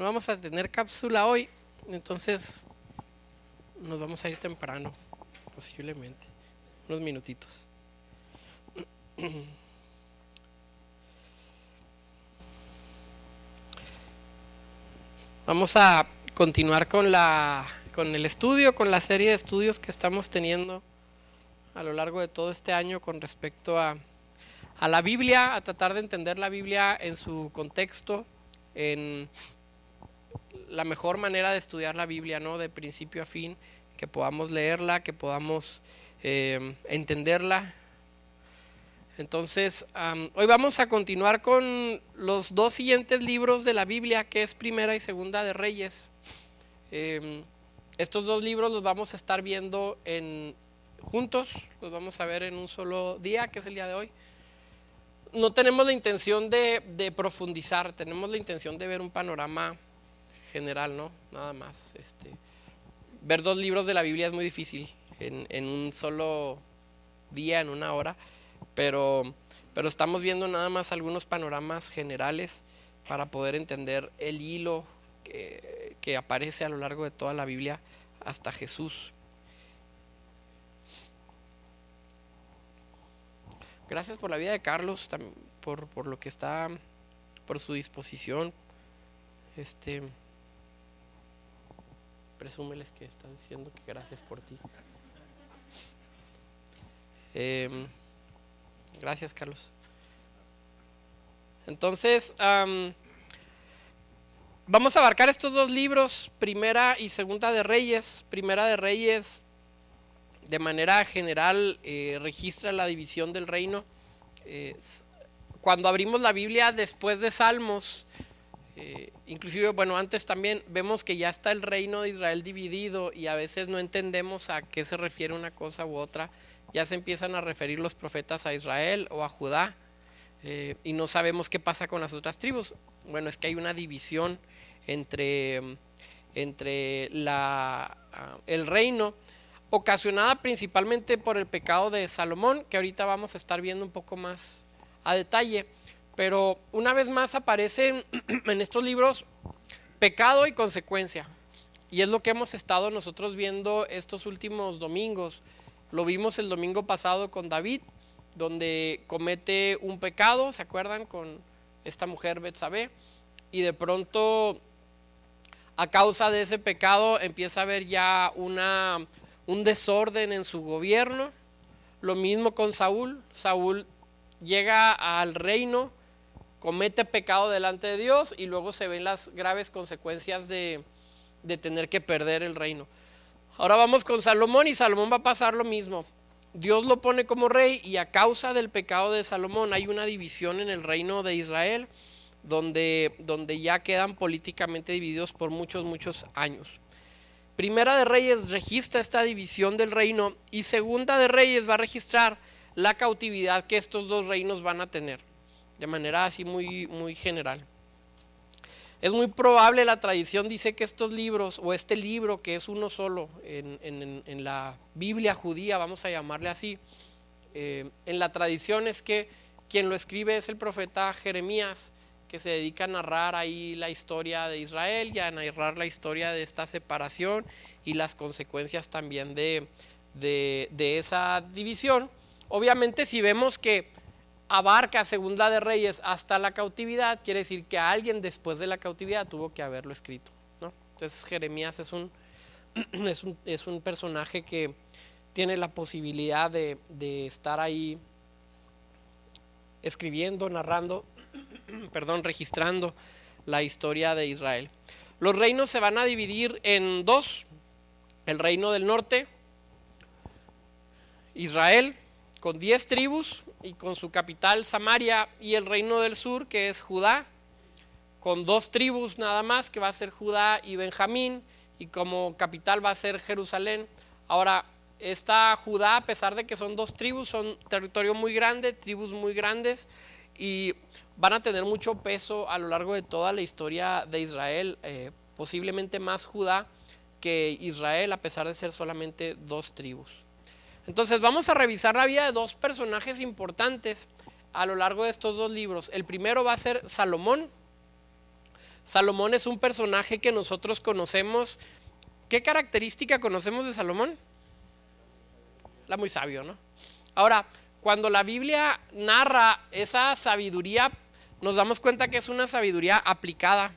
vamos a tener cápsula hoy, entonces nos vamos a ir temprano, posiblemente, unos minutitos. Vamos a continuar con el estudio, con la serie de estudios que estamos teniendo a lo largo de todo este año con respecto a la Biblia, a tratar de entender la Biblia en su contexto, en la mejor manera de estudiar la Biblia, ¿no? De principio a fin, que podamos leerla, que podamos entenderla. Entonces, hoy vamos a continuar con los dos siguientes libros de la Biblia, que es Primera y Segunda de Reyes. Estos dos libros los vamos a estar viendo juntos, los vamos a ver en un solo día, que es el día de hoy. No tenemos la intención de profundizar, tenemos la intención de ver un panorama general, ¿no? Nada más. Ver dos libros de la Biblia es muy difícil en un solo día, en una hora, pero estamos viendo nada más algunos panoramas generales para poder entender el hilo que aparece a lo largo de toda la Biblia hasta Jesús. Gracias por la vida de Carlos, por lo que está, por su disposición. Presúmeles que está diciendo que gracias por ti. Gracias, Carlos. Entonces, vamos a abarcar estos dos libros, Primera y Segunda de Reyes. Primera de Reyes, de manera general, registra la división del reino. Cuando abrimos la Biblia después de Salmos, inclusive, antes también vemos que ya está el reino de Israel dividido y a veces no entendemos a qué se refiere una cosa u otra. Ya se empiezan a referir los profetas a Israel o a Judá, y no sabemos qué pasa con las otras tribus. Bueno, es que hay una división entre el reino, ocasionada principalmente por el pecado de Salomón, que ahorita vamos a estar viendo un poco más a detalle. Pero una vez más aparecen en estos libros pecado y consecuencia, y es lo que hemos estado nosotros viendo estos últimos domingos. Lo vimos el domingo pasado con David, donde comete un pecado, ¿se acuerdan? Con esta mujer Betsabé, y de pronto, a causa de ese pecado, empieza a haber ya un desorden en su gobierno. Lo mismo con Saúl. Saúl llega al reino, comete pecado delante de Dios y luego se ven las graves consecuencias de tener que perder el reino. Ahora vamos con Salomón, y Salomón va a pasar lo mismo. Dios lo pone como rey, y a causa del pecado de Salomón hay una división en el reino de Israel, donde ya quedan políticamente divididos por muchos años. Primera de Reyes registra esta división del reino, y Segunda de Reyes va a registrar la cautividad que estos dos reinos van a tener, de manera así muy general. Es muy probable, la tradición dice que estos libros, o este libro que es uno solo en la Biblia judía, vamos a llamarle así, en la tradición es que quien lo escribe es el profeta Jeremías, que se dedica a narrar ahí la historia de Israel y a narrar la historia de esta separación y las consecuencias también de esa división. Obviamente, si vemos que abarca Segunda de Reyes hasta la cautividad, quiere decir que alguien después de la cautividad tuvo que haberlo escrito, ¿no? Entonces Jeremías es un personaje que tiene la posibilidad de estar ahí escribiendo, narrando, registrando la historia de Israel. Los reinos se van a dividir en dos: el reino del norte, Israel, con 10 tribus y con su capital Samaria, y el reino del sur, que es Judá, con 2 tribus nada más, que va a ser Judá y Benjamín, y como capital va a ser Jerusalén. Ahora, esta Judá, a pesar de que son 2 tribus, son territorio muy grande, tribus muy grandes, y van a tener mucho peso a lo largo de toda la historia de Israel, posiblemente más Judá que Israel, a pesar de ser solamente 2 tribus. Entonces vamos a revisar la vida de 2 personajes importantes a lo largo de estos 2 libros. El primero va a ser Salomón. Salomón es un personaje que nosotros conocemos. ¿Qué característica conocemos de Salomón? La muy sabio, ¿no? Ahora, cuando la Biblia narra esa sabiduría, nos damos cuenta que es una sabiduría aplicada.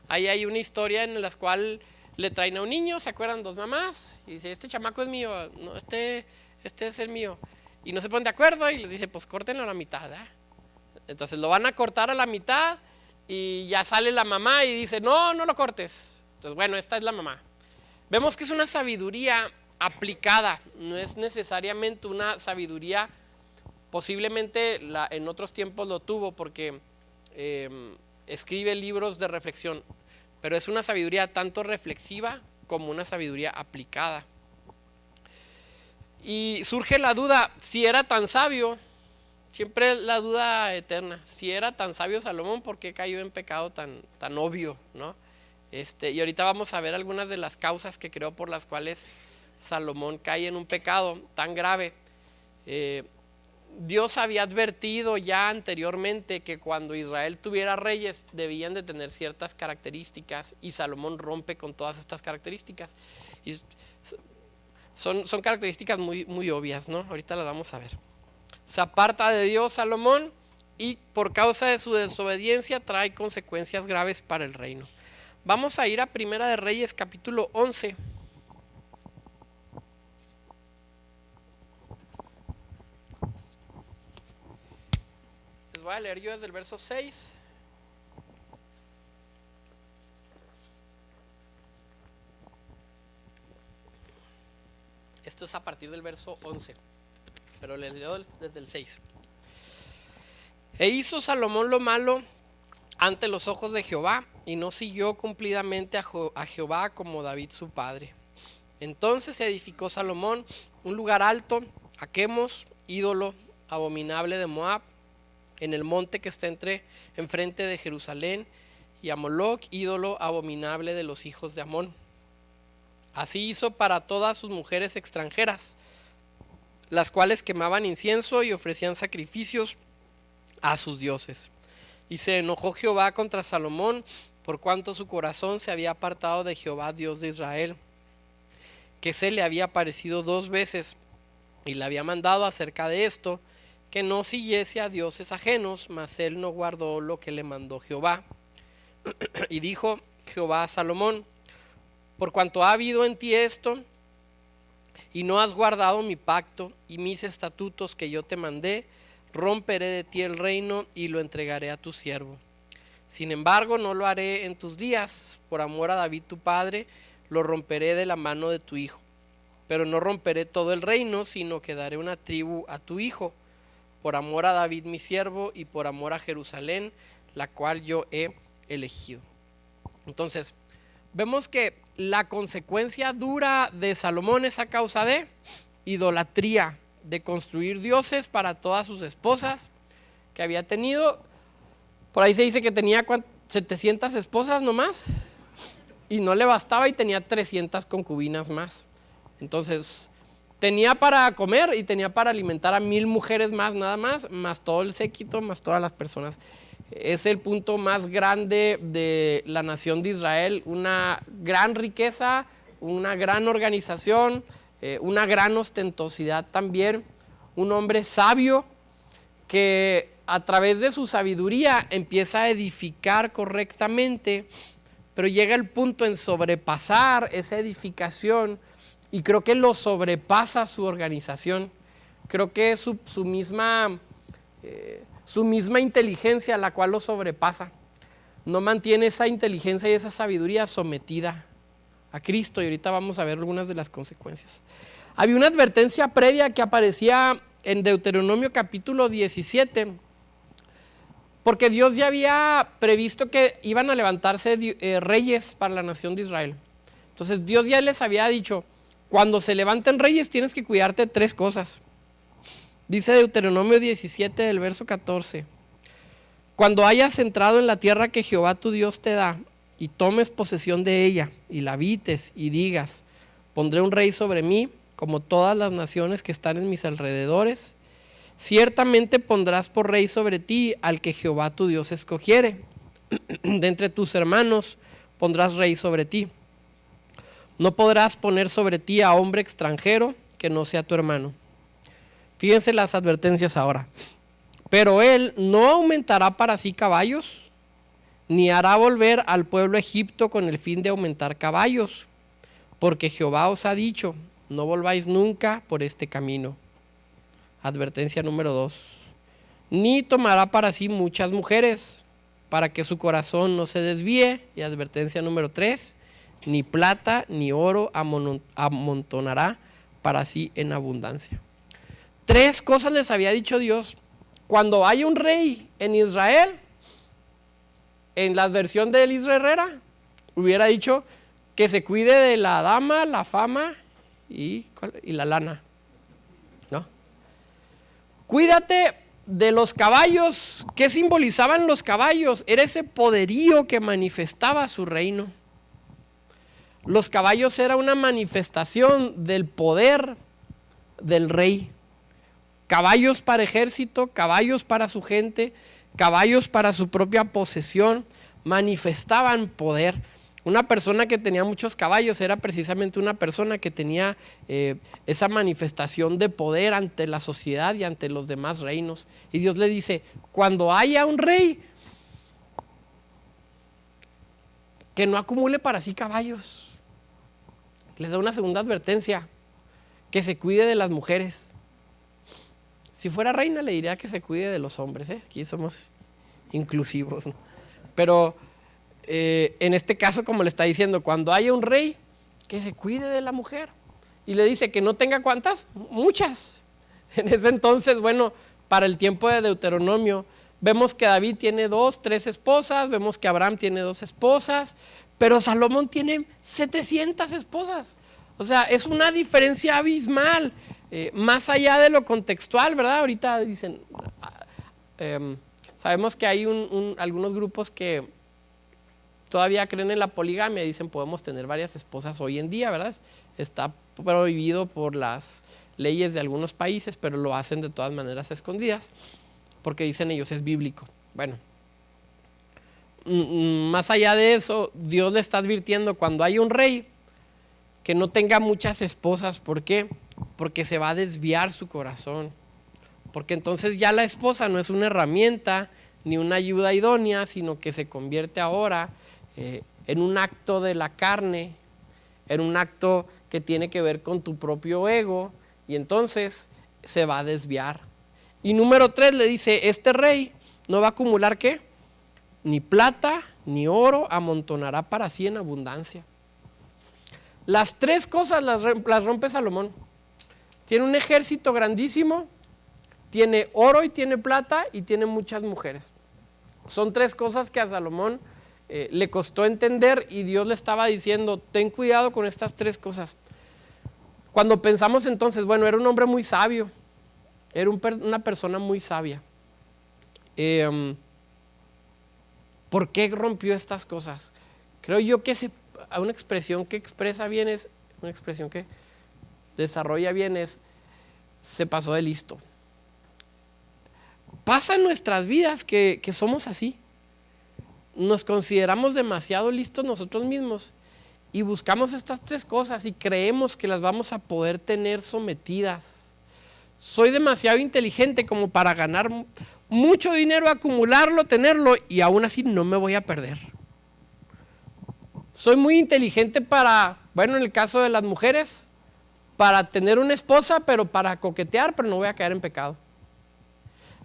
Ahí hay una historia en la cual le traen a un niño, ¿se acuerdan? Dos mamás, y dice, este chamaco es mío, no, este es el mío. Y no se ponen de acuerdo y les dice, pues córtenlo a la mitad, ¿eh? Entonces lo van a cortar a la mitad y ya sale la mamá y dice, no, no lo cortes. Entonces, bueno, esta es la mamá. Vemos que es una sabiduría aplicada, no es necesariamente una sabiduría, posiblemente en otros tiempos lo tuvo porque escribe libros de reflexión, pero es una sabiduría tanto reflexiva como una sabiduría aplicada. Y surge la duda, si era tan sabio, siempre la duda eterna, si era tan sabio Salomón, ¿por qué cayó en pecado tan obvio, ¿no? Y ahorita vamos a ver algunas de las causas que creo por las cuales Salomón cae en un pecado tan grave. Dios había advertido ya anteriormente que cuando Israel tuviera reyes debían de tener ciertas características y Salomón rompe con todas estas características. Y son características muy, muy obvias, ¿no? Ahorita las vamos a ver. Se aparta de Dios Salomón y por causa de su desobediencia trae consecuencias graves para el reino. Vamos a ir a Primera de Reyes capítulo 11. Les voy a leer yo desde el verso 6. Esto es a partir del verso 11, pero les leo desde el 6. E hizo Salomón lo malo ante los ojos de Jehová, y no siguió cumplidamente a Jehová como David su padre. Entonces edificó Salomón un lugar alto a Quemos, ídolo abominable de Moab, en el monte que está enfrente de Jerusalén, y a Moloc, ídolo abominable de los hijos de Amón. Así hizo para todas sus mujeres extranjeras, las cuales quemaban incienso y ofrecían sacrificios a sus dioses. Y se enojó Jehová contra Salomón, por cuanto su corazón se había apartado de Jehová, Dios de Israel, que se le había aparecido 2 veces, y le había mandado acerca de esto, que no siguiese a dioses ajenos, mas él no guardó lo que le mandó Jehová. Y dijo Jehová a Salomón, por cuanto ha habido en ti esto, y no has guardado mi pacto y mis estatutos que yo te mandé, romperé de ti el reino y lo entregaré a tu siervo. Sin embargo, no lo haré en tus días, por amor a David tu padre, lo romperé de la mano de tu hijo. Pero no romperé todo el reino, sino que daré una tribu a tu hijo, por amor a David mi siervo y por amor a Jerusalén, la cual yo he elegido. Entonces, vemos que la consecuencia dura de Salomón es a causa de idolatría, de construir dioses para todas sus esposas que había tenido. Por ahí se dice que tenía 700 esposas nomás y no le bastaba y tenía 300 concubinas más. Entonces tenía para comer y tenía para alimentar a 1000 mujeres más nada más todo el séquito, más todas las personas. Es el punto más grande de la nación de Israel, una gran riqueza, una gran organización, una gran ostentosidad también, un hombre sabio que a través de su sabiduría empieza a edificar correctamente, pero llega el punto en sobrepasar esa edificación y creo que lo sobrepasa su organización. Creo que es su misma inteligencia la cual lo sobrepasa. No mantiene esa inteligencia y esa sabiduría sometida a Cristo, y ahorita vamos a ver algunas de las consecuencias. Había una advertencia previa que aparecía en Deuteronomio capítulo 17, porque Dios ya había previsto que iban a levantarse reyes para la nación de Israel. Entonces Dios ya les había dicho, cuando se levanten reyes tienes que cuidarte de 3 cosas. Dice Deuteronomio 17 del verso 14, cuando hayas entrado en la tierra que Jehová tu Dios te da, y tomes posesión de ella, y la habites, y digas, pondré un rey sobre mí, como todas las naciones que están en mis alrededores, ciertamente pondrás por rey sobre ti al que Jehová tu Dios escogiere. de entre tus hermanos pondrás rey sobre ti. No podrás poner sobre ti a hombre extranjero que no sea tu hermano. Fíjense las advertencias ahora. Pero él no aumentará para sí caballos, ni hará volver al pueblo Egipto con el fin de aumentar caballos, porque Jehová os ha dicho, no volváis nunca por este camino. Advertencia número 2. Ni tomará para sí muchas mujeres, para que su corazón no se desvíe. Y advertencia número 3. Ni plata ni oro amontonará para sí en abundancia. 3 cosas les había dicho Dios. Cuando hay un rey en Israel, en la versión de Elisra Herrera, hubiera dicho que se cuide de la dama, la fama y la lana, ¿no? Cuídate de los caballos. ¿Qué simbolizaban los caballos? Era ese poderío que manifestaba su reino. Los caballos era una manifestación del poder del rey. Caballos para ejército, caballos para su gente, caballos para su propia posesión, manifestaban poder. Una persona que tenía muchos caballos era precisamente una persona que tenía esa manifestación de poder ante la sociedad y ante los demás reinos. Y Dios le dice, cuando haya un rey, que no acumule para sí caballos. Les da una segunda advertencia, que se cuide de las mujeres. Si fuera reina le diría que se cuide de los hombres, Aquí somos inclusivos, ¿no? Pero en este caso, como le está diciendo, cuando haya un rey, que se cuide de la mujer. Y le dice que no tenga ¿cuántas? Muchas. En ese entonces, bueno, para el tiempo de Deuteronomio, vemos que David tiene 2, 3 esposas, vemos que Abraham tiene 2 esposas, pero Salomón tiene 700 esposas. O sea, es una diferencia abismal. Más allá de lo contextual, ¿verdad? Ahorita dicen, sabemos que hay algunos grupos que todavía creen en la poligamia, dicen podemos tener varias esposas hoy en día, ¿verdad? Está prohibido por las leyes de algunos países, pero lo hacen de todas maneras escondidas, porque dicen ellos es bíblico. Bueno, más allá de eso, Dios le está advirtiendo cuando hay un rey que no tenga muchas esposas. ¿Por qué? Porque se va a desviar su corazón. Porque entonces ya la esposa no es una herramienta ni una ayuda idónea, sino que se convierte ahora en un acto de la carne, en un acto que tiene que ver con tu propio ego, y entonces se va a desviar. Y número 3 le dice, este rey no va a acumular ¿qué? Ni plata ni oro amontonará para sí en abundancia. Las 3 cosas las rompe Salomón. Tiene un ejército grandísimo, tiene oro y tiene plata y tiene muchas mujeres. Son 3 cosas que a Salomón le costó entender, y Dios le estaba diciendo, ten cuidado con estas 3 cosas. Cuando pensamos entonces, bueno, era un hombre muy sabio, era una persona muy sabia. ¿Por qué rompió estas cosas? Creo yo que una expresión que expresa bien es, una expresión que desarrolla bien es, se pasó de listo. Pasa en nuestras vidas que somos así. Nos consideramos demasiado listos nosotros mismos y buscamos estas 3 cosas y creemos que las vamos a poder tener sometidas. Soy demasiado inteligente como para ganar mucho dinero, acumularlo, tenerlo, y aún así no me voy a perder. Soy muy inteligente para, bueno, en el caso de las mujeres, para tener una esposa, pero para coquetear, pero no voy a caer en pecado.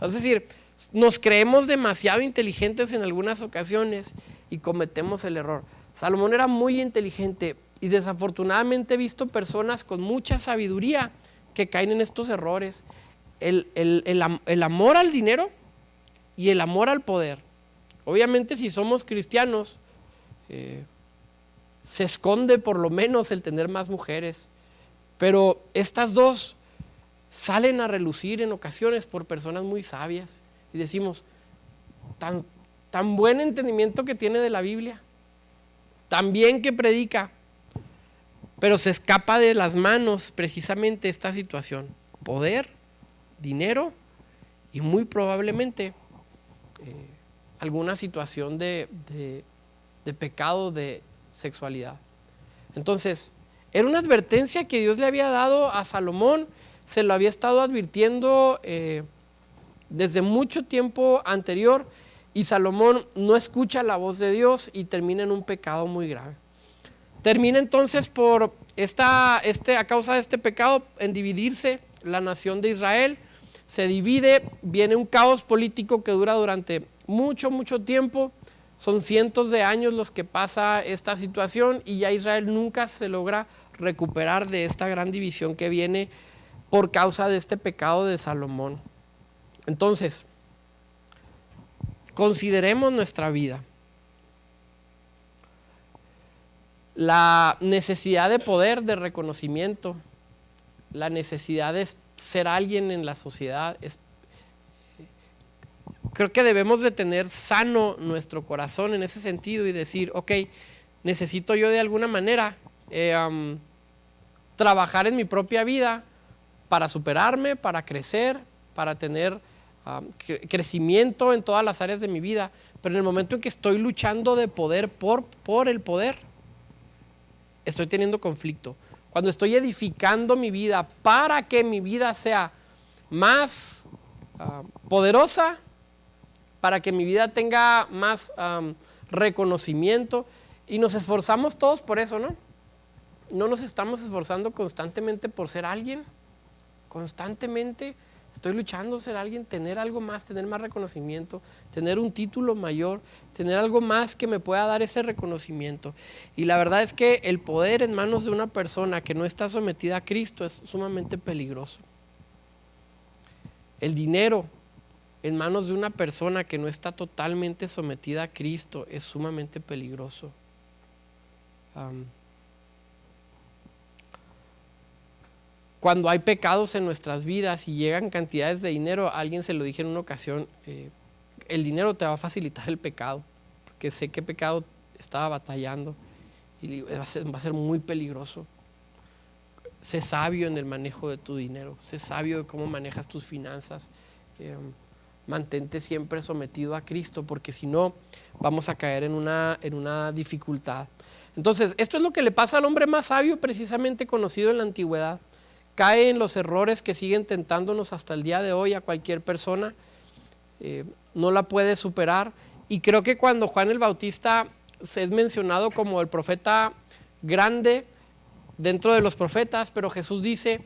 Es decir, nos creemos demasiado inteligentes en algunas ocasiones y cometemos el error. Salomón era muy inteligente y desafortunadamente he visto personas con mucha sabiduría que caen en estos errores. El amor al dinero y el amor al poder. Obviamente si somos cristianos, se esconde por lo menos el tener más mujeres. Pero estas 2 salen a relucir en ocasiones por personas muy sabias. Y decimos, tan buen entendimiento que tiene de la Biblia, tan bien que predica, pero se escapa de las manos precisamente esta situación. Poder, dinero y muy probablemente alguna situación de pecado de sexualidad. Entonces, era una advertencia que Dios le había dado a Salomón, se lo había estado advirtiendo desde mucho tiempo anterior, y Salomón no escucha la voz de Dios y termina en un pecado muy grave. Termina entonces a causa de este pecado en dividirse la nación de Israel. Se divide, viene un caos político que dura durante mucho tiempo. Son cientos de años los que pasa esta situación y ya Israel nunca se logra recuperar de esta gran división que viene por causa de este pecado de Salomón. Entonces, consideremos nuestra vida. La necesidad de poder, de reconocimiento, la necesidad de ser alguien en la sociedad, creo que debemos de tener sano nuestro corazón en ese sentido y decir, ok, necesito yo de alguna manera trabajar en mi propia vida para superarme, para crecer, para tener crecimiento en todas las áreas de mi vida, pero en el momento en que estoy luchando de poder por el poder, estoy teniendo conflicto. Cuando estoy edificando mi vida para que mi vida sea más poderosa, para que mi vida tenga más reconocimiento, y nos esforzamos todos por eso, ¿no? No nos estamos esforzando constantemente por ser alguien, constantemente estoy luchando ser alguien, tener algo más, tener más reconocimiento, tener un título mayor, tener algo más que me pueda dar ese reconocimiento. Y la verdad es que el poder en manos de una persona que no está sometida a Cristo es sumamente peligroso. El dinero en manos de una persona que no está totalmente sometida a Cristo es sumamente peligroso. Cuando hay pecados en nuestras vidas y llegan cantidades de dinero, a alguien se lo dije en una ocasión, el dinero te va a facilitar el pecado, porque sé qué pecado estaba batallando y va a ser muy peligroso. Sé sabio en el manejo de tu dinero, sé sabio de cómo manejas tus finanzas, mantente siempre sometido a Cristo, porque si no vamos a caer en una dificultad. Entonces, esto es lo que le pasa al hombre más sabio, precisamente conocido en la antigüedad. Cae en los errores que siguen tentándonos hasta el día de hoy a cualquier persona, no la puede superar. Y creo que cuando Juan el Bautista es mencionado como el profeta grande dentro de los profetas, pero Jesús dice,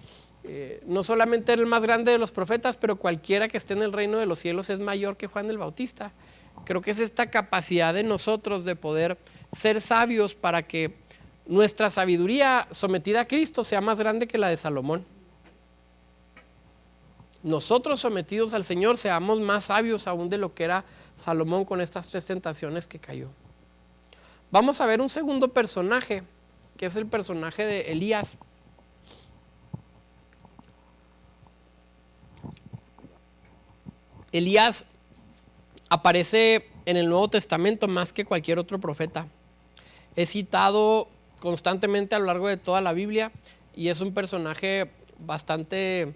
no solamente era el más grande de los profetas, pero cualquiera que esté en el reino de los cielos es mayor que Juan el Bautista. Creo que es esta capacidad de nosotros de poder ser sabios para que nuestra sabiduría sometida a Cristo sea más grande que la de Salomón. Nosotros sometidos al Señor seamos más sabios aún de lo que era Salomón con estas 3 tentaciones que cayó. Vamos a ver un segundo personaje, que es el personaje de Elías. Elías aparece en el Nuevo Testamento más que cualquier otro profeta. Es citado constantemente a lo largo de toda la Biblia y es un personaje bastante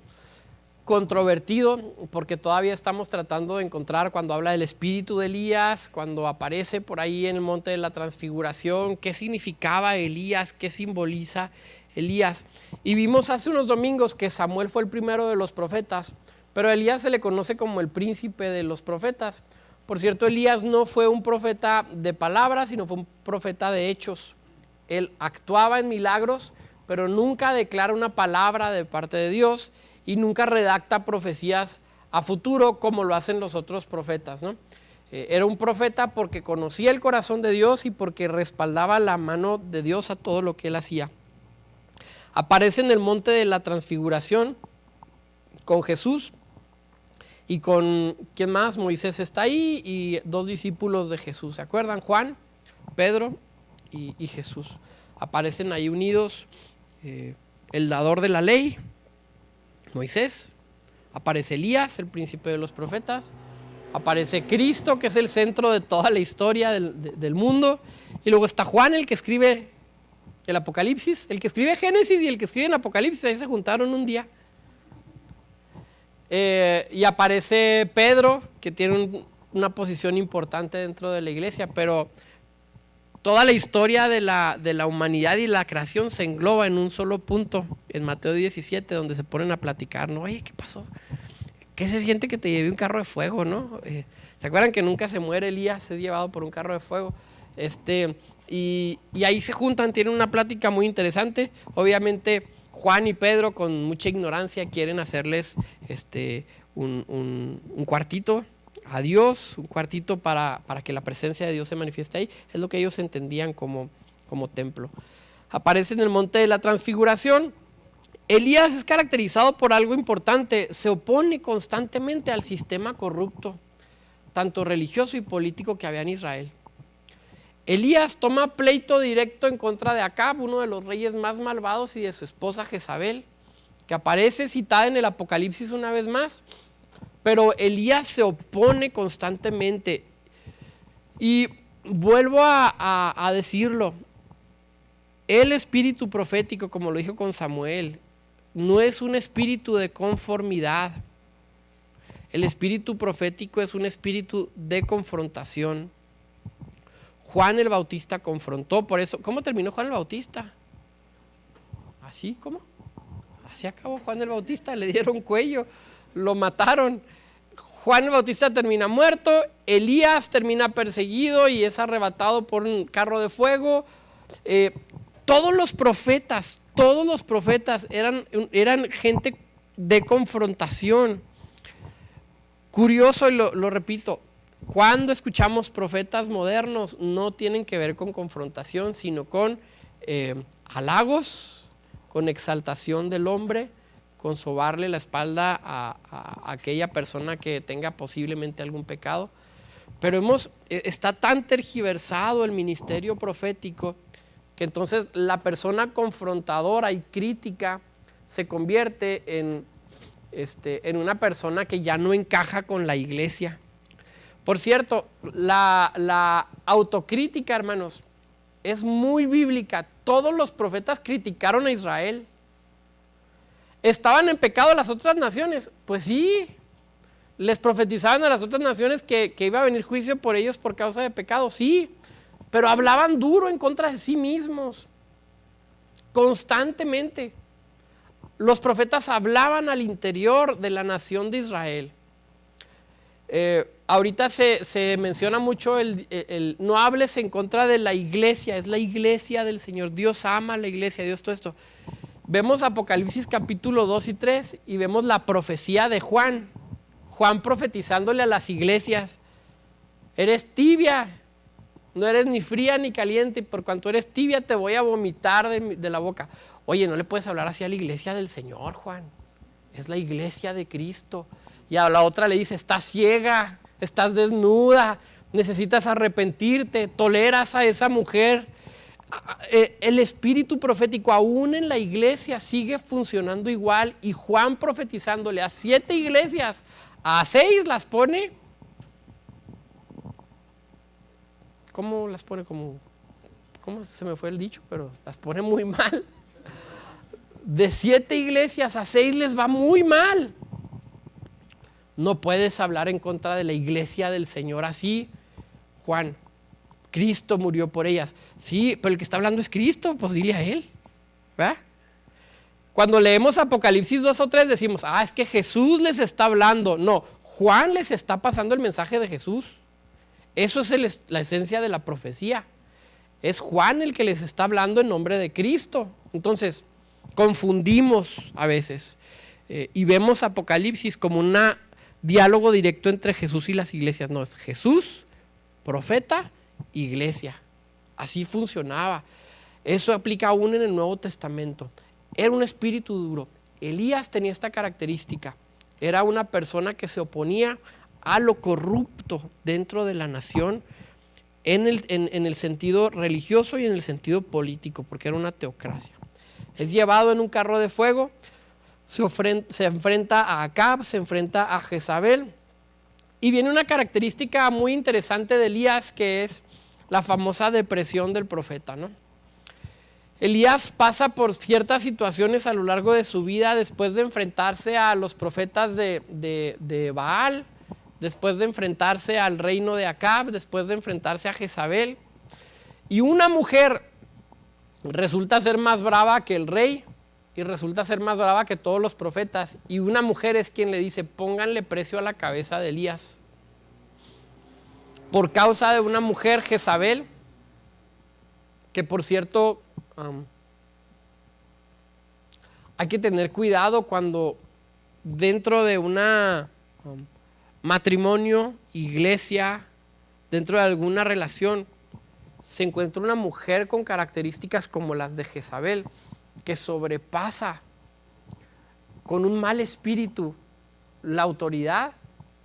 controvertido porque todavía estamos tratando de encontrar cuando habla del espíritu de Elías, cuando aparece por ahí en el monte de la transfiguración, qué significaba Elías, qué simboliza Elías. Y vimos hace unos domingos que Samuel fue el primero de los profetas, pero a Elías se le conoce como el príncipe de los profetas. Por cierto, Elías no fue un profeta de palabras, sino fue un profeta de hechos. Él actuaba en milagros, pero nunca declara una palabra de parte de Dios y nunca redacta profecías a futuro como lo hacen los otros profetas, ¿no? Era un profeta porque conocía el corazón de Dios y porque respaldaba la mano de Dios a todo lo que él hacía. Aparece en el monte de la transfiguración con Jesús y con, ¿quién más? Moisés está ahí y 2 discípulos de Jesús, ¿se acuerdan? Juan, Pedro y Jesús. Aparecen ahí unidos el dador de la ley, Moisés, aparece Elías, el príncipe de los profetas, aparece Cristo, que es el centro de toda la historia del mundo, y luego está Juan, el que escribe el Apocalipsis, el que escribe Génesis y el que escribe el Apocalipsis, ahí se juntaron un día. Y aparece Pedro, que tiene una posición importante dentro de la iglesia, pero toda la historia de la humanidad y la creación se engloba en un solo punto, en Mateo 17, donde se ponen a platicar, ¿no? Oye, ¿qué pasó? ¿Qué se siente que te lleve un carro de fuego, no? ¿Se acuerdan que nunca se muere Elías? Es llevado por un carro de fuego. Y ahí se juntan, tienen una plática muy interesante. Obviamente Juan y Pedro, con mucha ignorancia, quieren hacerles un cuartito a Dios, un cuartito para que la presencia de Dios se manifieste ahí. Es lo que ellos entendían como templo. Aparece en el monte de la transfiguración. Elías es caracterizado por algo importante: se opone constantemente al sistema corrupto, tanto religioso y político, que había en Israel. Elías toma pleito directo en contra de Acab, uno de los reyes más malvados, y de su esposa Jezabel, que aparece citada en el Apocalipsis una vez más. Pero Elías se opone constantemente. Y vuelvo a decirlo, el espíritu profético, como lo dijo con Samuel, no es un espíritu de conformidad. El espíritu profético es un espíritu de confrontación. Juan el Bautista confrontó, por eso, ¿cómo terminó Juan el Bautista? ¿Así? ¿Cómo? Así acabó Juan el Bautista, le dieron cuello, lo mataron. Juan el Bautista termina muerto, Elías termina perseguido y es arrebatado por un carro de fuego. Todos los profetas eran gente de confrontación. Curioso, y lo repito, cuando escuchamos profetas modernos, no tienen que ver con confrontación, sino con halagos, con exaltación del hombre, con sobarle la espalda a aquella persona que tenga posiblemente algún pecado. Pero está tan tergiversado el ministerio profético que entonces la persona confrontadora y crítica se convierte en una persona que ya no encaja con la iglesia. Por cierto, la autocrítica, hermanos, es muy bíblica. Todos los profetas criticaron a Israel. ¿Estaban en pecado las otras naciones? Pues sí, les profetizaban a las otras naciones que iba a venir juicio por ellos por causa de pecado, sí, pero hablaban duro en contra de sí mismos, constantemente. Los profetas hablaban al interior de la nación de Israel. Ahorita se menciona mucho el no hables en contra de la iglesia, es la iglesia del Señor. Dios ama a la iglesia, Dios todo esto. Vemos Apocalipsis capítulo 2 y 3 y vemos la profecía de Juan. Juan profetizándole a las iglesias: eres tibia, no eres ni fría ni caliente, y por cuanto eres tibia te voy a vomitar de la boca. Oye, no le puedes hablar así a la iglesia del Señor, Juan. Es la iglesia de Cristo. Y a la otra le dice: estás ciega, estás desnuda, necesitas arrepentirte, toleras a esa mujer. El espíritu profético aún en la iglesia sigue funcionando igual, y Juan profetizándole a 7 iglesias, a 6 las pone, ¿cómo las pone? ¿Cómo se me fue el dicho? Pero las pone muy mal. De 7 iglesias a 6 les va muy mal. No puedes hablar en contra de la iglesia del Señor así, Juan. Cristo murió por ellas. Sí, pero el que está hablando es Cristo, pues dile a Él, ¿verdad? Cuando leemos Apocalipsis 2 o 3 decimos: es que Jesús les está hablando. No, Juan les está pasando el mensaje de Jesús. Eso es la esencia de la profecía. Es Juan el que les está hablando en nombre de Cristo. Entonces, confundimos a veces y vemos Apocalipsis como un diálogo directo entre Jesús y las iglesias. No, es Jesús, profeta, iglesia. Así funcionaba. Eso aplica aún en el Nuevo Testamento. Era un espíritu duro. Elías tenía esta característica. Era una persona que se oponía a lo corrupto dentro de la nación, en el sentido religioso y en el sentido político, porque era una teocracia. Es llevado en un carro de fuego, se enfrenta a Acab, se enfrenta a Jezabel. Y viene una característica muy interesante de Elías, que es la famosa depresión del profeta, ¿no? Elías pasa por ciertas situaciones a lo largo de su vida después de enfrentarse a los profetas de Baal, después de enfrentarse al reino de Acab, después de enfrentarse a Jezabel. Y una mujer resulta ser más brava que el rey y resulta ser más brava que todos los profetas. Y una mujer es quien le dice, pónganle precio a la cabeza de Elías. Por causa de una mujer, Jezabel, que por cierto, hay que tener cuidado cuando dentro de una matrimonio, iglesia, dentro de alguna relación, se encuentra una mujer con características como las de Jezabel, que sobrepasa con un mal espíritu la autoridad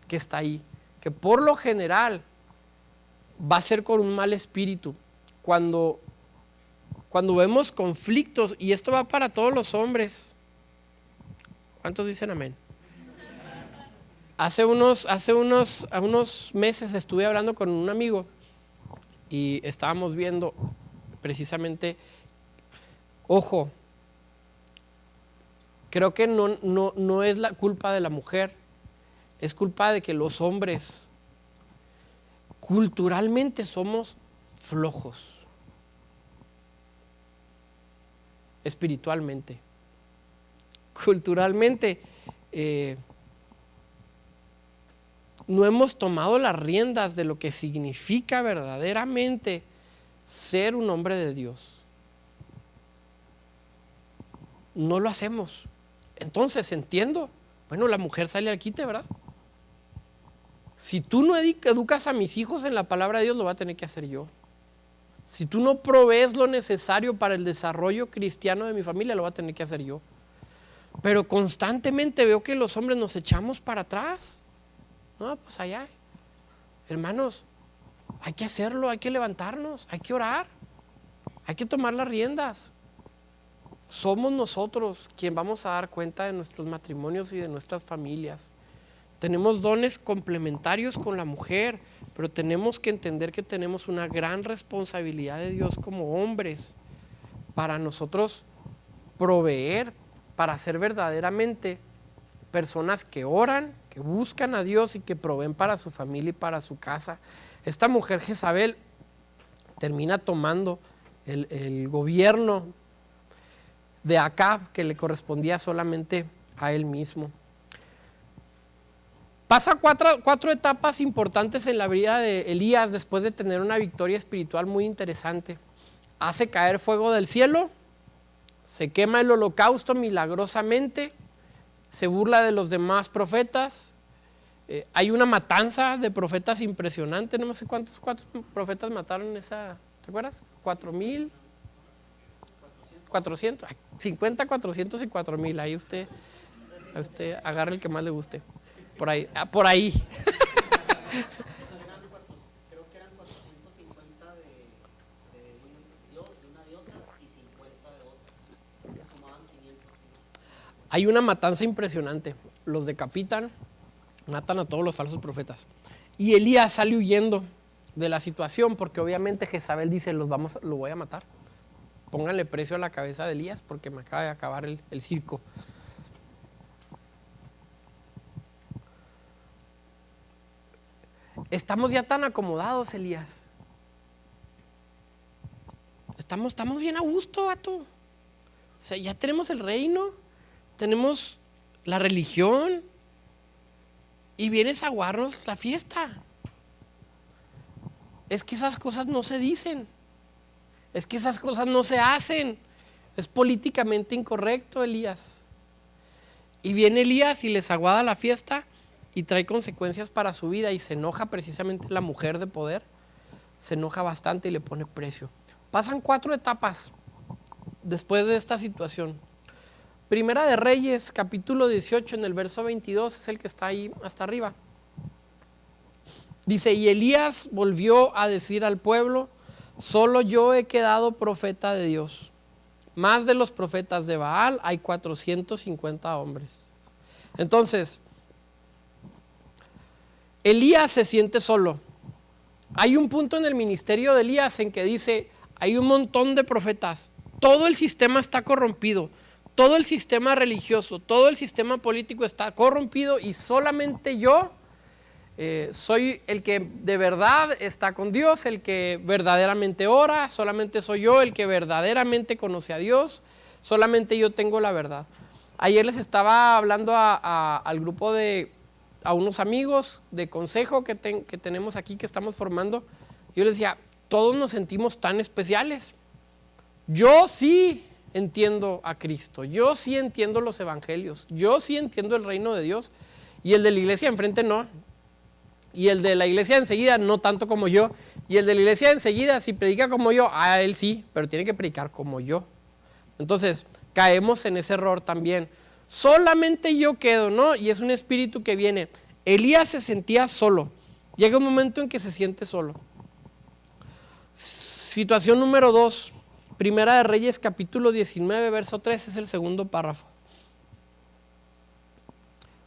que está ahí, que por lo general va a ser con un mal espíritu. Cuando vemos conflictos, y esto va para todos los hombres, ¿cuántos dicen amén? Hace unos meses estuve hablando con un amigo y estábamos viendo precisamente, ojo, creo que no es la culpa de la mujer, es culpa de que los hombres culturalmente somos flojos, espiritualmente, culturalmente no hemos tomado las riendas de lo que significa verdaderamente ser un hombre de Dios. No lo hacemos. Entonces entiendo, bueno, la mujer sale al quite, ¿verdad? Si tú no educas a mis hijos en la palabra de Dios, lo voy a tener que hacer yo. Si tú no provees lo necesario para el desarrollo cristiano de mi familia, lo voy a tener que hacer yo. Pero constantemente veo que los hombres nos echamos para atrás. No, pues allá, hermanos, hay que hacerlo, hay que levantarnos, hay que orar, hay que tomar las riendas. Somos nosotros quien vamos a dar cuenta de nuestros matrimonios y de nuestras familias. Tenemos dones complementarios con la mujer, pero tenemos que entender que tenemos una gran responsabilidad de Dios como hombres para nosotros proveer, para ser verdaderamente personas que oran, que buscan a Dios y que proveen para su familia y para su casa. Esta mujer Jezabel termina tomando el gobierno de Acab, que le correspondía solamente a él mismo. Pasa cuatro etapas importantes en la vida de Elías después de tener una victoria espiritual muy interesante. Hace caer fuego del cielo, se quema el holocausto milagrosamente, se burla de los demás profetas, hay una matanza de profetas impresionante, no sé cuántos profetas mataron en esa, ¿te acuerdas? 4,000, 400, 50, 400 y 4,000, ahí usted agarre el que más le guste, por ahí. Creo que eran 450 de una diosa y 50 de otra, sumaban 500. Hay una matanza impresionante, los decapitan, matan a todos los falsos profetas. Y Elías sale huyendo de la situación porque obviamente Jezabel dice, lo voy a matar. Pónganle precio a la cabeza de Elías porque me acaba de acabar el circo. Estamos ya tan acomodados, Elías. Estamos bien a gusto, vato. O sea, ya tenemos el reino, tenemos la religión y vienes a aguarnos la fiesta. Es que esas cosas no se dicen. Es que esas cosas no se hacen. Es políticamente incorrecto, Elías. Y viene Elías y les aguada la fiesta y trae consecuencias para su vida y se enoja precisamente la mujer de poder. Se enoja bastante y le pone precio. Pasan 4 etapas después de esta situación. Primera de Reyes, capítulo 18, en el verso 22, es el que está ahí hasta arriba. Dice, y Elías volvió a decir al pueblo, solo yo he quedado profeta de Dios. Más de los profetas de Baal hay 450 hombres. Entonces, Elías se siente solo. Hay un punto en el ministerio de Elías en que dice, hay un montón de profetas, todo el sistema está corrompido, todo el sistema religioso, todo el sistema político está corrompido y solamente yo soy el que de verdad está con Dios, el que verdaderamente ora, solamente soy yo el que verdaderamente conoce a Dios, solamente yo tengo la verdad. Ayer les estaba hablando al grupo a unos amigos de consejo que tenemos aquí, que estamos formando. Yo les decía, todos nos sentimos tan especiales. Yo sí entiendo a Cristo, yo sí entiendo los evangelios, yo sí entiendo el reino de Dios, y el de la iglesia enfrente no, y el de la iglesia enseguida no tanto como yo, y el de la iglesia enseguida si predica como yo, a él sí, pero tiene que predicar como yo. Entonces caemos en ese error también. Solamente yo quedo, ¿no? Y es un espíritu que viene. Elías se sentía solo. Llega un momento en que se siente solo. Situación número 2. Primera de Reyes, capítulo 19, verso 3, es el segundo párrafo.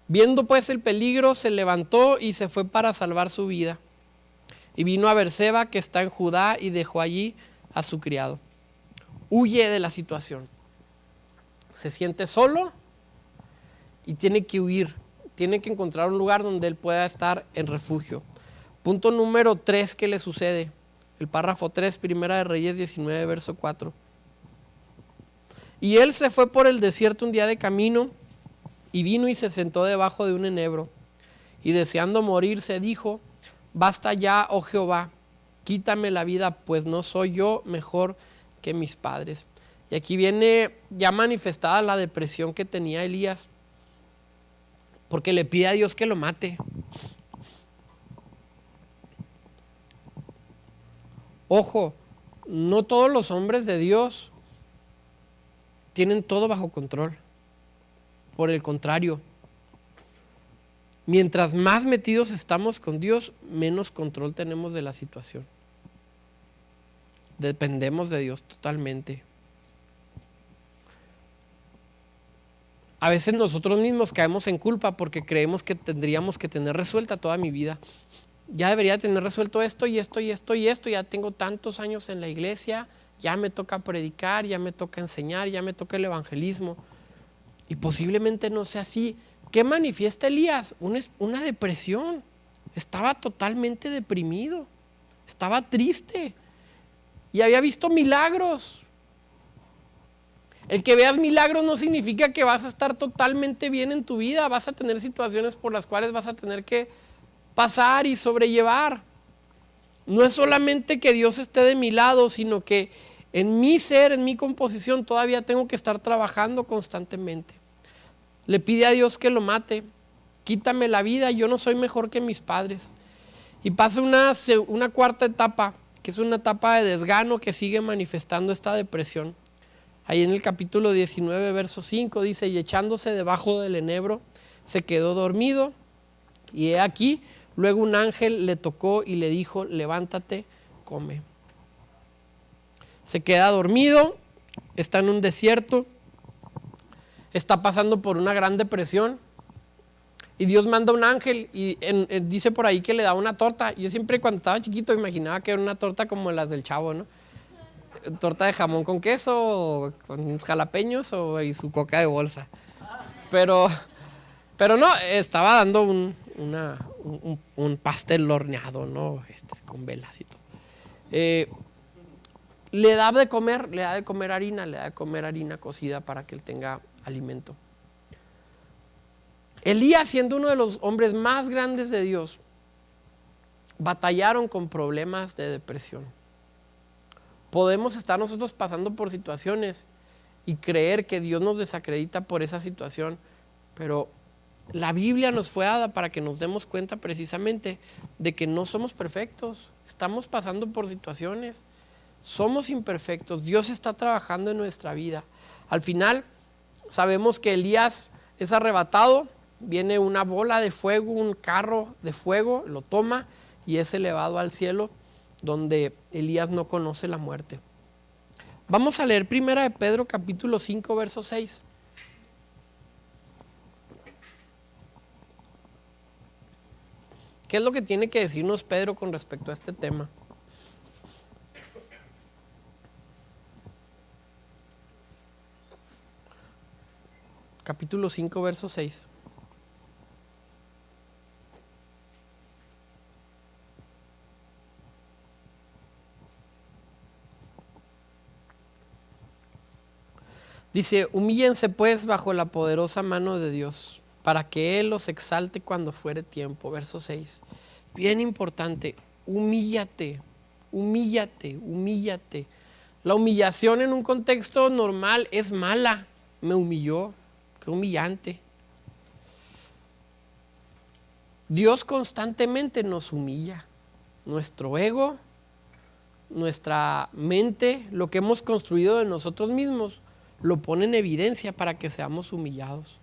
Viendo pues el peligro, se levantó y se fue para salvar su vida. Y vino a Berseba, que está en Judá, y dejó allí a su criado. Huye de la situación. Se siente solo y tiene que huir. Tiene que encontrar un lugar donde él pueda estar en refugio. Punto número 3 que le sucede. El párrafo 3, Primera de Reyes 19, verso 4. Y él se fue por el desierto un día de camino, y vino y se sentó debajo de un enebro. Y deseando morirse, dijo: basta ya, oh Jehová, quítame la vida, pues no soy yo mejor que mis padres. Y aquí viene ya manifestada la depresión que tenía Elías, porque le pide a Dios que lo mate. Ojo, no todos los hombres de Dios tienen todo bajo control. Por el contrario, mientras más metidos estamos con Dios, menos control tenemos de la situación. Dependemos de Dios totalmente. A veces nosotros mismos caemos en culpa porque creemos que tendríamos que tener resuelta toda mi vida. Ya debería tener resuelto esto y esto y esto y esto. Ya tengo tantos años en la iglesia, ya me toca predicar, ya me toca enseñar, ya me toca el evangelismo. Y posiblemente no sea así. ¿Qué manifiesta Elías? Una depresión. Estaba totalmente deprimido. Estaba triste. Y había visto milagros. El que veas milagros no significa que vas a estar totalmente bien en tu vida. Vas a tener situaciones por las cuales vas a tener que pasar y sobrellevar. No es solamente que Dios esté de mi lado, sino que en mi ser, en mi composición, todavía tengo que estar trabajando constantemente. Le pide a Dios que lo mate. Quítame la vida, yo no soy mejor que mis padres. Y pasa una cuarta etapa, que es una etapa de desgano que sigue manifestando esta depresión. Ahí en el capítulo 19, verso 5 dice: y echándose debajo del enebro, se quedó dormido. Y he aquí, luego un ángel le tocó y le dijo: levántate, come. Se queda dormido, está en un desierto, está pasando por una gran depresión, y Dios manda un ángel y dice por ahí que le da una torta. Yo siempre cuando estaba chiquito imaginaba que era una torta como las del Chavo, ¿no? Torta de jamón con queso, con jalapeños y su coca de bolsa. Pero no, estaba dando un pastel horneado, ¿no? Con velas y todo. Le da de comer harina cocida para que él tenga alimento. Elías, siendo uno de los hombres más grandes de Dios, batallaron con problemas de depresión. Podemos estar nosotros pasando por situaciones y creer que Dios nos desacredita por esa situación, pero la Biblia nos fue dada para que nos demos cuenta precisamente de que no somos perfectos, estamos pasando por situaciones, somos imperfectos, Dios está trabajando en nuestra vida. Al final sabemos que Elías es arrebatado, viene una bola de fuego, un carro de fuego, lo toma y es elevado al cielo, donde Elías no conoce la muerte. Vamos a leer Primera de Pedro capítulo 5, verso 6. ¿Qué es lo que tiene que decirnos Pedro con respecto a este tema? Capítulo 5, verso 6. Dice, humíllense pues bajo la poderosa mano de Dios, para que Él los exalte cuando fuere tiempo. Verso 6. Bien importante, humíllate, humíllate, humíllate. La humillación en un contexto normal es mala. Me humilló, qué humillante. Dios constantemente nos humilla. Nuestro ego, nuestra mente, lo que hemos construido de nosotros mismos, lo pone en evidencia para que seamos humillados.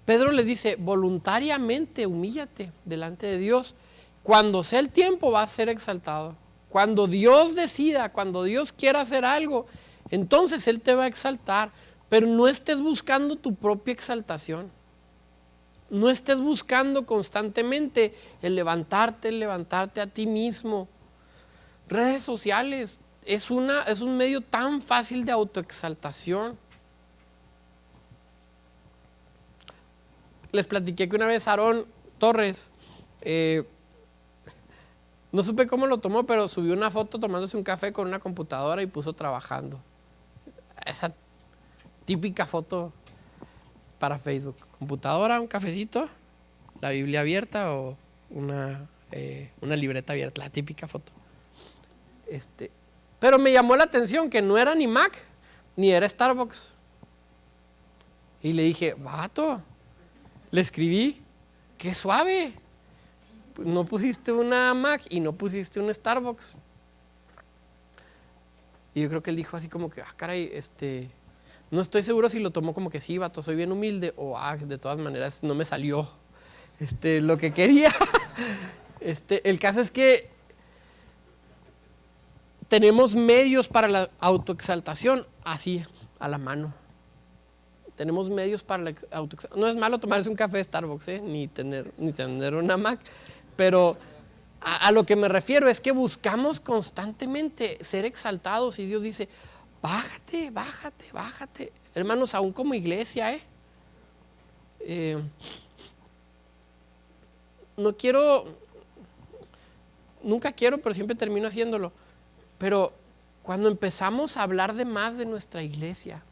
Pedro les dice, voluntariamente humíllate delante de Dios. Cuando sea el tiempo va a ser exaltado. Cuando Dios decida, cuando Dios quiera hacer algo, entonces Él te va a exaltar. Pero no estés buscando tu propia exaltación. No estés buscando constantemente el levantarte a ti mismo. Redes sociales es un medio tan fácil de autoexaltación. Les platiqué que una vez Aarón Torres, no supe cómo lo tomó, pero subió una foto tomándose un café con una computadora y puso trabajando. Esa típica foto para Facebook. Computadora, un cafecito, la Biblia abierta o una libreta abierta, la típica foto. Pero me llamó la atención que no era ni Mac, ni era Starbucks. Y le dije, vato, le escribí, qué suave. No pusiste una Mac y no pusiste un Starbucks. Y yo creo que él dijo así como que, caray, no estoy seguro si lo tomó como que sí, vato, soy bien humilde, o de todas maneras no me salió lo que quería. El caso es que tenemos medios para la autoexaltación así, a la mano. Tenemos medios para la autoexaltación. No es malo tomarse un café de Starbucks, ni tener una Mac, pero a lo que me refiero es que buscamos constantemente ser exaltados y Dios dice, bájate, bájate, bájate. Hermanos, aún como iglesia, nunca quiero, pero siempre termino haciéndolo. Pero cuando empezamos a hablar de más de nuestra iglesia,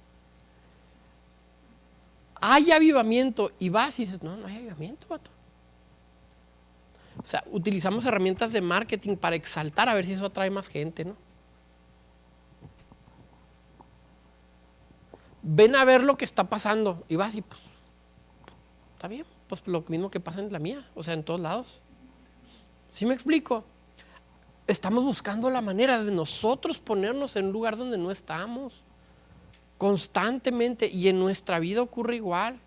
hay avivamiento y vas y dices, no hay avivamiento, vato. O sea, utilizamos herramientas de marketing para exaltar a ver si eso atrae más gente, ¿no? Ven a ver lo que está pasando y vas y pues, está bien, pues lo mismo que pasa en la mía, o sea, en todos lados. ¿Sí me explico? Estamos buscando la manera de nosotros ponernos en un lugar donde no estamos constantemente, y en nuestra vida ocurre igual.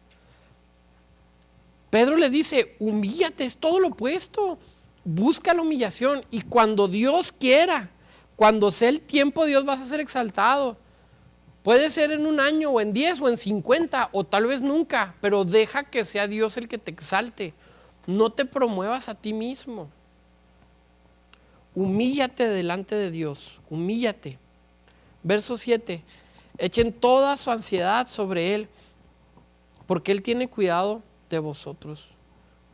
Pedro les dice, humíllate, es todo lo opuesto. Busca la humillación y cuando Dios quiera, cuando sea el tiempo, Dios vas a ser exaltado. Puede ser en 1 año o en 10 o en 50 o tal vez nunca, pero deja que sea Dios el que te exalte. No te promuevas a ti mismo. Humíllate delante de Dios, humíllate. Verso 7, echen toda su ansiedad sobre Él, porque Él tiene cuidado de vosotros.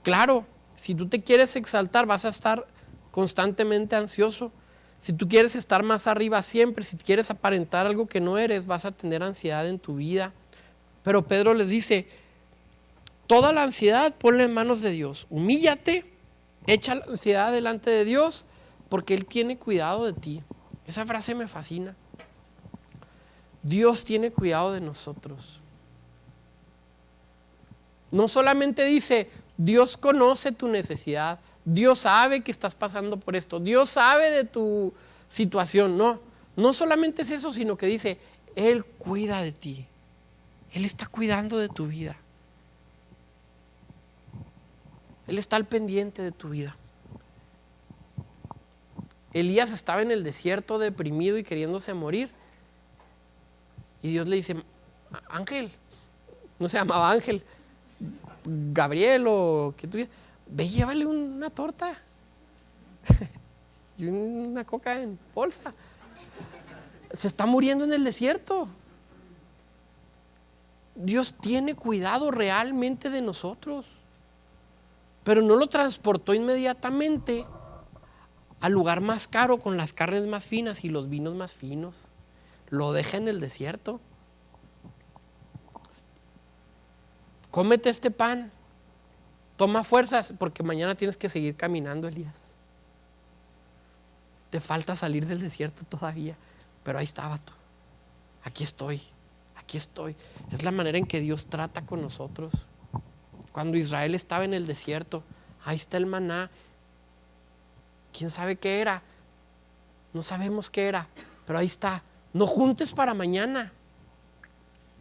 Claro, si tú te quieres exaltar, vas a estar constantemente ansioso. Si tú quieres estar más arriba siempre, si quieres aparentar algo que no eres, vas a tener ansiedad en tu vida. Pero Pedro les dice, toda la ansiedad ponla en manos de Dios. Humíllate, echa la ansiedad delante de Dios, porque Él tiene cuidado de ti. Esa frase me fascina. Dios tiene cuidado de nosotros. No solamente dice, Dios conoce tu necesidad, Dios sabe que estás pasando por esto, Dios sabe de tu situación. No solamente es eso, sino que dice, Él cuida de ti. Él está cuidando de tu vida. Él está al pendiente de tu vida. Elías estaba en el desierto deprimido y queriéndose morir. Y Dios le dice, Ángel, no se llamaba Ángel, Gabriel o que tú, ve, llévale una torta y una coca en bolsa. Se está muriendo en el desierto. Dios tiene cuidado realmente de nosotros, pero no lo transportó inmediatamente al lugar más caro con las carnes más finas y los vinos más finos. Lo deja en el desierto. cómete este pan, toma fuerzas, porque mañana tienes que seguir caminando, Elías. Te falta salir del desierto todavía, pero ahí está, vato. Aquí estoy. Es la manera en que Dios trata con nosotros. Cuando Israel estaba en el desierto, ahí está el maná. ¿Quién sabe qué era? No sabemos qué era, pero ahí está. No juntes para mañana.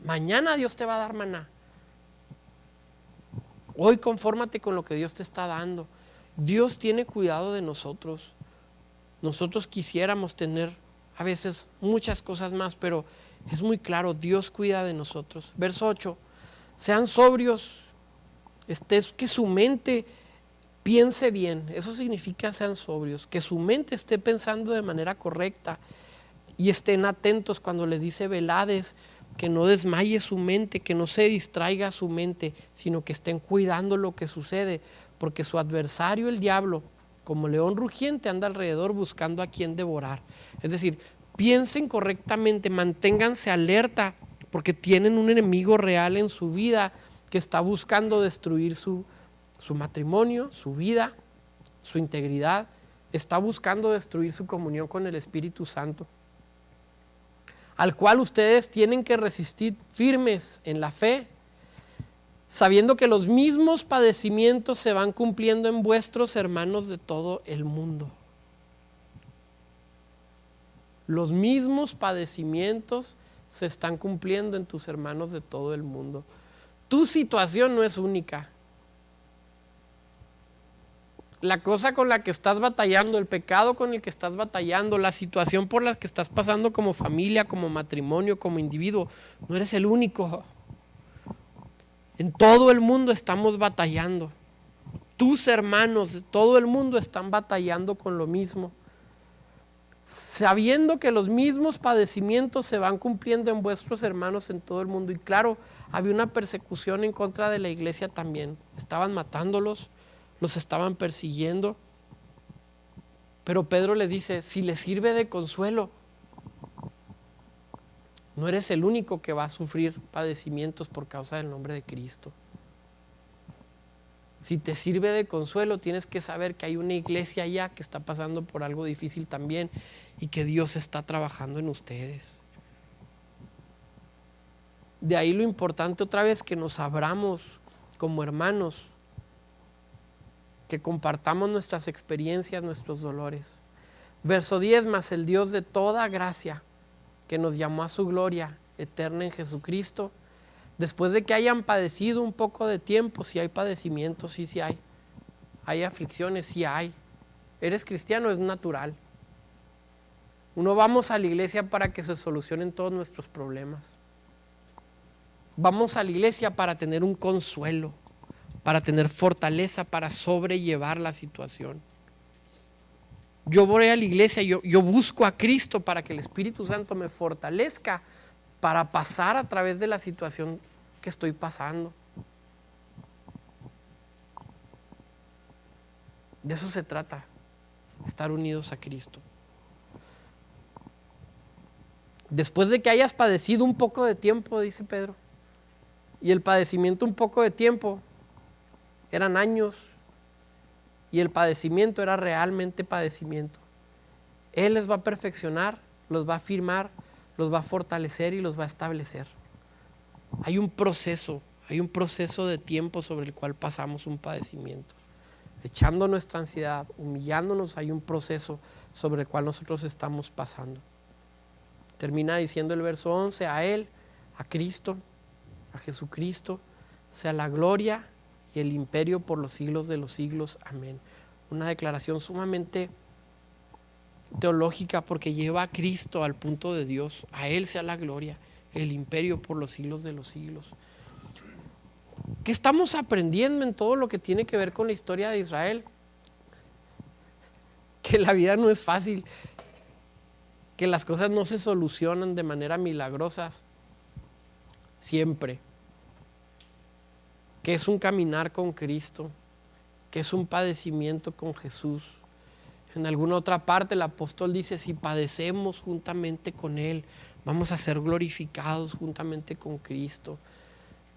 Mañana Dios te va a dar maná. Hoy confórmate con lo que Dios te está dando. Dios tiene cuidado de nosotros. Nosotros quisiéramos tener a veces muchas cosas más, pero es muy claro, Dios cuida de nosotros. Verso 8, sean sobrios, que su mente piense bien. Eso significa sean sobrios, que su mente esté pensando de manera correcta y estén atentos cuando les dice velades, que no desmaye su mente, que no se distraiga su mente, sino que estén cuidando lo que sucede, porque su adversario, el diablo, como león rugiente, anda alrededor buscando a quien devorar. Es decir, piensen correctamente, manténganse alerta, porque tienen un enemigo real en su vida que está buscando destruir su matrimonio, su vida, su integridad, está buscando destruir su comunión con el Espíritu Santo, al cual ustedes tienen que resistir firmes en la fe, sabiendo que los mismos padecimientos se van cumpliendo en vuestros hermanos de todo el mundo. Los mismos padecimientos se están cumpliendo en tus hermanos de todo el mundo. Tu situación no es única. La cosa con la que estás batallando, el pecado con el que estás batallando, la situación por la que estás pasando como familia, como matrimonio, como individuo, no eres el único. En todo el mundo estamos batallando. Tus hermanos de todo el mundo están batallando con lo mismo. Sabiendo que los mismos padecimientos se van cumpliendo en vuestros hermanos en todo el mundo. Y claro, había una persecución en contra de la iglesia también. Estaban matándolos, los estaban persiguiendo. Pero Pedro les dice, si les sirve de consuelo, no eres el único que va a sufrir padecimientos por causa del nombre de Cristo. Si te sirve de consuelo, tienes que saber que hay una iglesia allá que está pasando por algo difícil también y que Dios está trabajando en ustedes. De ahí lo importante otra vez que nos abramos como hermanos, que compartamos nuestras experiencias, nuestros dolores. Verso 10, mas el Dios de toda gracia, que nos llamó a su gloria eterna en Jesucristo, después de que hayan padecido un poco de tiempo, si hay padecimientos, sí hay. Hay aflicciones, sí hay. Eres cristiano, es natural. No vamos a la iglesia para que se solucionen todos nuestros problemas. Vamos a la iglesia para tener un consuelo, para tener fortaleza, para sobrellevar la situación. Yo voy a la iglesia, yo busco a Cristo para que el Espíritu Santo me fortalezca para pasar a través de la situación que estoy pasando. De eso se trata, estar unidos a Cristo. Después de que hayas padecido un poco de tiempo, dice Pedro, y el padecimiento un poco de tiempo eran años, y el padecimiento era realmente padecimiento. Él les va a perfeccionar, los va a afirmar, los va a fortalecer y los va a establecer. Hay un proceso de tiempo sobre el cual pasamos un padecimiento. Echando nuestra ansiedad, humillándonos, hay un proceso sobre el cual nosotros estamos pasando. Termina diciendo el verso 11, a Él, a Cristo, a Jesucristo, sea la gloria y el imperio por los siglos de los siglos. Amén. Una declaración sumamente teológica porque lleva a Cristo al punto de Dios. A Él sea la gloria, el imperio por los siglos de los siglos. ¿Qué estamos aprendiendo en todo lo que tiene que ver con la historia de Israel? Que la vida no es fácil, que las cosas no se solucionan de manera milagrosas siempre, que es un caminar con Cristo, que es un padecimiento con Jesús. En alguna otra parte el apóstol dice, si padecemos juntamente con Él, vamos a ser glorificados juntamente con Cristo.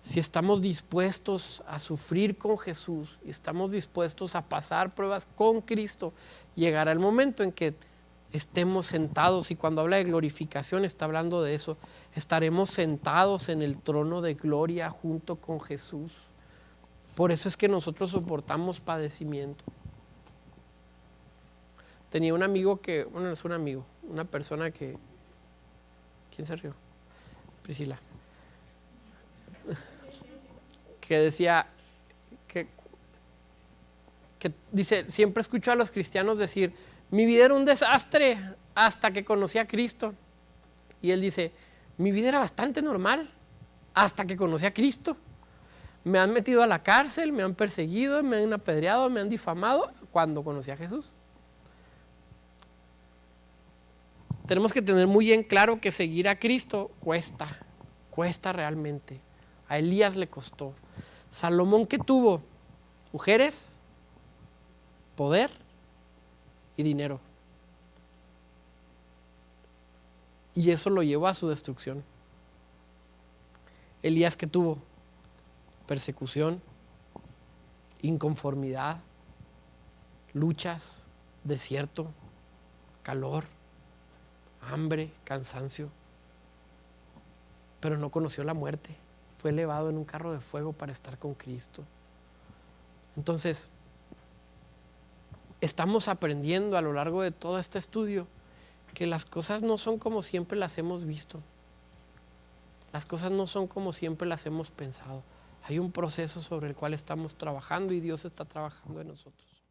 si estamos dispuestos a sufrir con Jesús y estamos dispuestos a pasar pruebas con Cristo, llegará el momento en que estemos sentados, y cuando habla de glorificación está hablando de eso, estaremos sentados en el trono de gloria junto con Jesús. Por eso es que nosotros soportamos padecimiento. Tenía un amigo que, bueno, no es un amigo, una persona que, ¿quién se rió? Priscila. Que decía, que dice, siempre escucho a los cristianos decir, mi vida era un desastre hasta que conocí a Cristo. Y él dice, mi vida era bastante normal hasta que conocí a Cristo. Me han metido a la cárcel, me han perseguido, me han apedreado, me han difamado cuando conocí a Jesús. Tenemos que tener muy en claro que seguir a Cristo cuesta realmente. A Elías le costó. Salomón, ¿qué tuvo? Mujeres, poder y dinero. Y eso lo llevó a su destrucción. Elías, ¿qué tuvo? Persecución, inconformidad, luchas, desierto, calor, hambre, cansancio. Pero no conoció la muerte. Fue elevado en un carro de fuego para estar con Cristo. Entonces, estamos aprendiendo a lo largo de todo este estudio que las cosas no son como siempre las hemos visto. Las cosas no son como siempre las hemos pensado. Hay un proceso sobre el cual estamos trabajando y Dios está trabajando en nosotros.